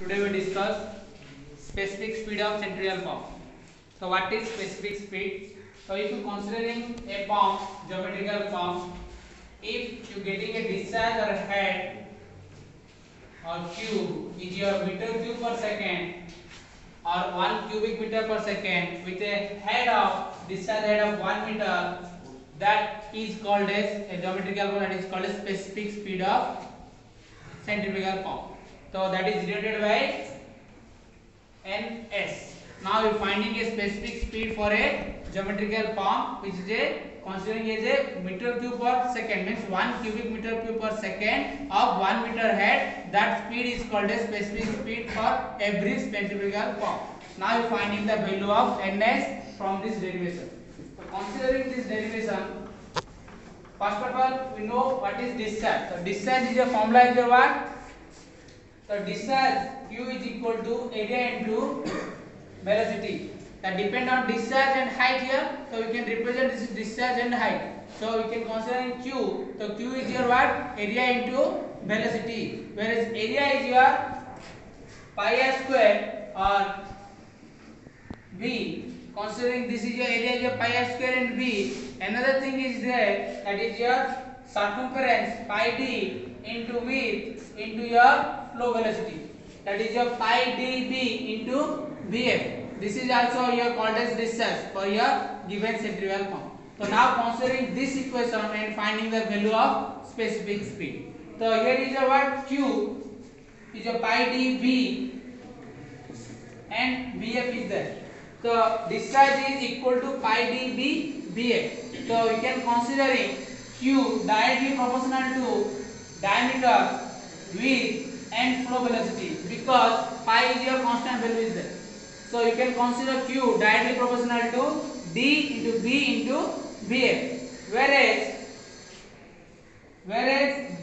Today we discuss specific speed of centrifugal pump. So what is specific speed? So if you considering a pump, geometrical pump, if you getting a discharge or head or cube is your meter cube per second or 1 cubic meter per second with a head of discharge head of 1 meter, that is called as a geometrical pump, that is called as specific speed of centrifugal pump. So that is denoted by ns. Now we are finding a specific speed for a geometrical pump which is a considering as a meter cube per second, means 1 cubic meter cube per second of 1 meter head. That speed is called a specific speed for every centrifugal pump. Now we are finding the value of ns from this derivation. So considering this derivation, first of all we know what is discharge. So discharge is a formula is what? So discharge Q is equal to area into velocity. That depend on discharge and height here. So we can represent this discharge and height. So we can consider in Q. So Q is your what? Area into velocity. Whereas area is your pi r square or B. Considering this is your area is your pi r square and B. Another thing is there, that is your circumference pi d into width into your flow velocity, that is your pi dB into Vf. This is also your called as discharge for your given centrifugal pump. So now considering this equation and finding the value of specific speed. So here is your what? Q is your pi dB and Vf is there. So discharge is equal to pi dB Vf. So we can considering Q directly proportional to diameter, width and flow velocity, because pi is your constant value is there. So you can consider Q directly proportional to D into B into Vf, whereas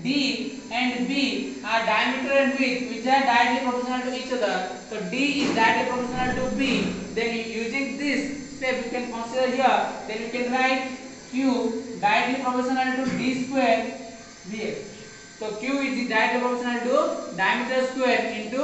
D and B are diameter and width which are directly proportional to each other. So D is directly proportional to B. Then using this step you can consider here. Then you can write Q directly proportional to D square Vf. So Q is directly proportional to diameter square into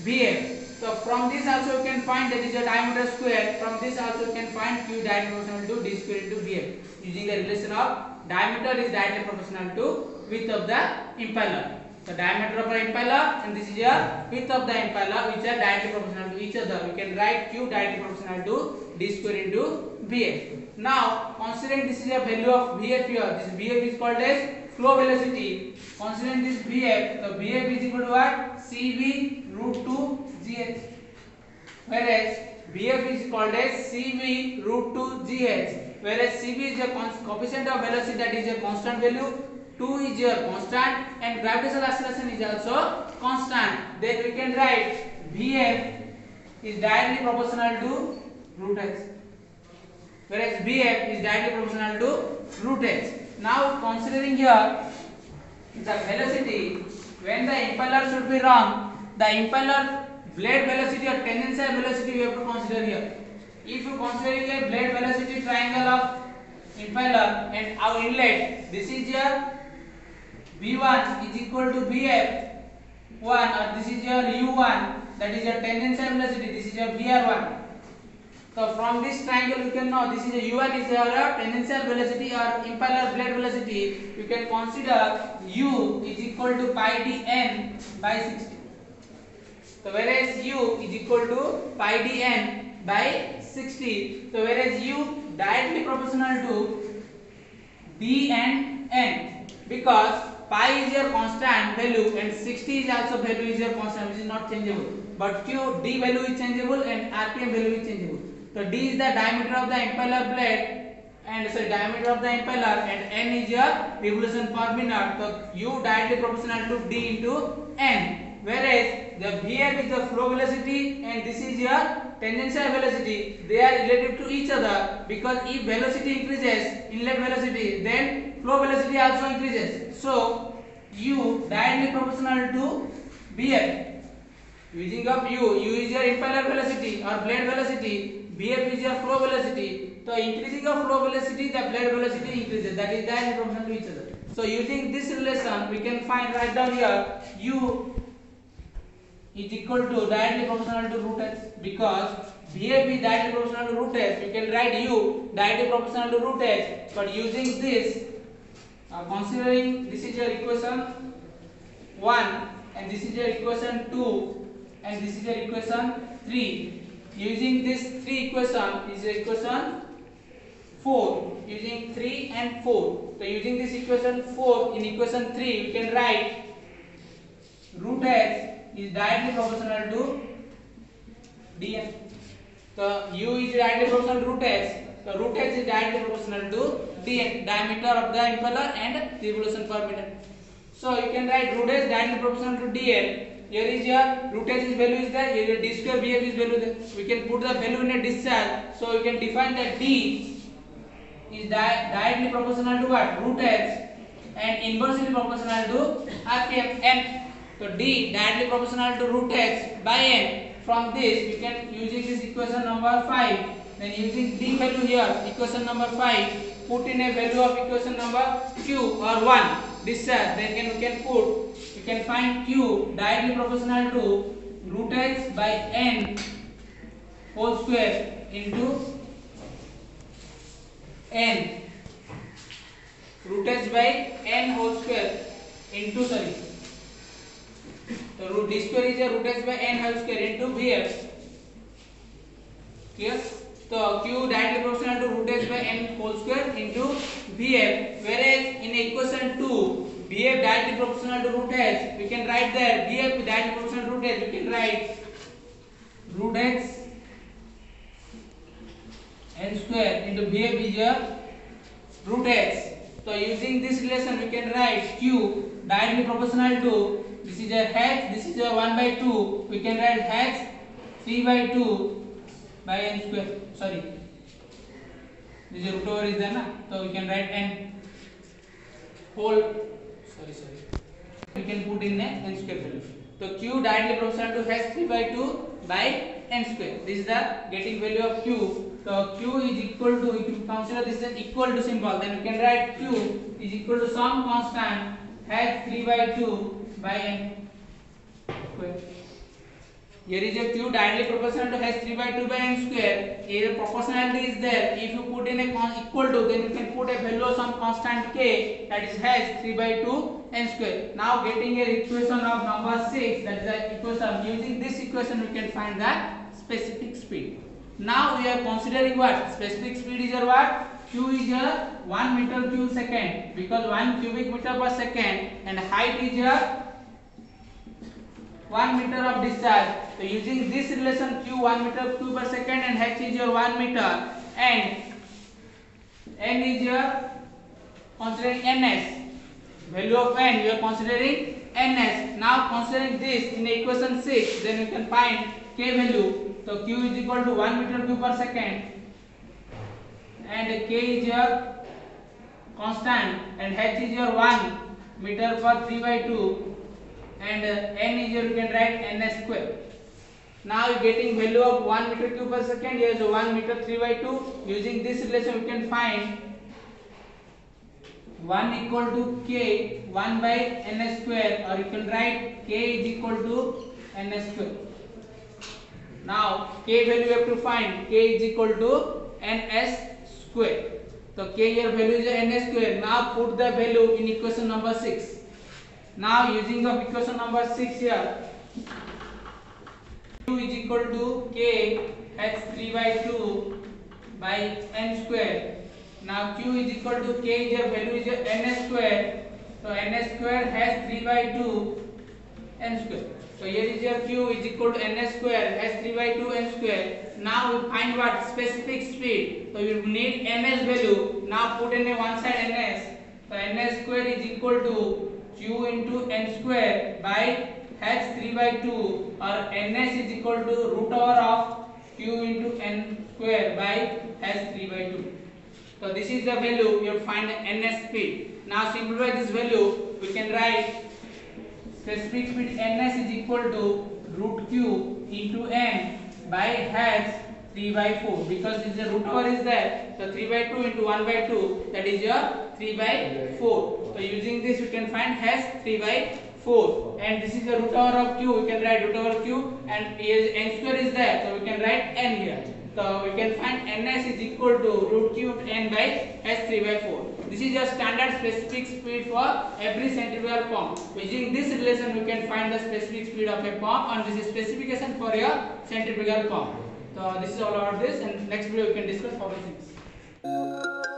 Vf. So from this also you can find that is your diameter square. From this also you can find Q directly proportional to D square into Vf, using the relation of diameter is directly proportional to width of the impeller. So diameter of the impeller and this is your width of the impeller which are directly proportional to each other. We can write Q directly proportional to D square into Vf. Now considering this is a value of Vf here, this Vf is called as flow velocity. Considering this Vf, so Vf is equal to what? Cv root 2 gh, whereas Vf is called as Cv root 2 gh, whereas Cv is a coefficient of velocity, that is a constant value, 2 is your constant and gravitational acceleration is also constant. Then we can write Vf is directly proportional to root h, whereas Vf is directly proportional to root h. Now considering here the velocity, when the impeller should be run, the impeller blade velocity or tangential velocity we have to consider here. If you considering a blade velocity triangle of impeller and our inlet, this is your V1 is equal to Vf1, or this is your U1, that is your tangential velocity, this is your VR1. So from this triangle you can know this is a U1 is your tangential velocity or impeller blade velocity. You can consider U is equal to pi dn by 60. So whereas U is equal to pi dn by 60. So whereas U directly proportional to D and n, because pi is your constant value and 60 is also value is your constant which is not changeable. But Q D value is changeable and RPM value is changeable. So D is the diameter of the impeller blade and diameter of the impeller, and N is your revolution per minute. So U directly proportional to D into N, whereas the Vf is the flow velocity and this is your tangential velocity. They are relative to each other, because if velocity increases, inlet velocity, then flow velocity also increases. So U directly proportional to Vf. Using of U is your impeller velocity or blade velocity, Vf is your flow velocity. So increasing of flow velocity, the blade velocity increases. That is directly proportional to each other. So using this relation, we can find, write down here U is equal to directly proportional to root h, because VF is directly proportional to root h. We can write U directly proportional to root h, but using this, considering this is your equation 1 and this is your equation 2 and this is your equation 3. Using this 3 equation is your equation 4, using 3 and 4. So using this equation 4 in equation 3 we can write root h is directly proportional to dn. So U is directly proportional to root h. So root h is directly proportional to dn, diameter of the impeller and revolution per minute. So you can write root h directly proportional to dn. Here is your root h's value is there, here is d square Vf is value there. We can put the value in a discharge. So we can define that d is directly proportional to what? Root h, and inversely proportional to RPM n. So d directly proportional to root h by n. From this we can, using this equation number 5, then using d value here, equation number 5, put in a value of equation number q or 1 discharge, then we can put, we can find q directly proportional to root h by n whole square into n, root h by n whole square into, sorry, so root d square is a root h by n whole square into Vf. Clear? So q directly proportional to root h by n whole square into Vf, whereas in equation 2 Vf directly proportional to root h, we can write there Vf directly proportional to root h, we can write root h n square into Vf is your root h. So using this relation we can write q directly proportional to, this is your h, this is your 1 by 2, we can write h 3 by 2 by n square, sorry, this is root over is there na, so we can write n whole, sorry, we can put in a n square value. So q directly proportional to h 3 by 2 by n square, this is the getting value of q. So q is equal to, if you consider this as equal to symbol, then we can write q is equal to some constant h 3 by 2 by n square. Here is a q directly proportional to h 3 by 2 by n square. Here proportionality is there. If you put in a equal to, then you can put a value of some constant k, that is h 3 by 2 n square. Now getting a equation of number 6, that is the equation. Using this equation we can find the specific speed. Now we are considering what? Specific speed is your what? Q is your 1 meter cube second, because 1 cubic meter per second, and height is your 1 meter of discharge. So using this relation q 1 meter cube per second and h is your 1 meter and n is your, considering ns, value of n we are considering ns. Now considering this in equation 6, then we can find k value. So q is equal to 1 meter cube per second and k is your constant and h is your 1 meter per 3 by 2 and n is your, you can write ns square. Now you getting value of 1 meter cube per second, here is 1 meter 3 by 2. Using this relation we can find 1 equal to k 1 by ns square, or you can write k is equal to ns square. Now k value you have to find, k is equal to ns square. So k here value is ns square. Now put the value in equation number 6. Now using of equation number 6 here, q is equal to k h 3 by 2 by n square. Now q is equal to k is your value is your ns square. So ns square has 3 by 2 n square. So here is your q is equal to ns square has 3 by 2 n square. Now we find what? Specific speed. So you need ns value. Now put in a one side ns. So ns square is equal to q into n square by h 3 by 2, or ns is equal to root over of q into n square by h 3 by 2. So this is the value you find ns speed. Now simplify this value, we can write specific speed ns is equal to root q into n by h 3 by 4, because this is the root over is there. So 3 by 2 into 1 by 2, that is your 3 by 4. So using this we can find h 3 by 4, and this is the root over of q. We can write root over q, and n square is there, so we can write n here. So we can find ns is equal to root q n by h3 by 4. This is your standard specific speed for every centrifugal pump. Using this relation, we can find the specific speed of a pump, and this is specification for your centrifugal pump. So this is all about this, and next video we can discuss how to fix.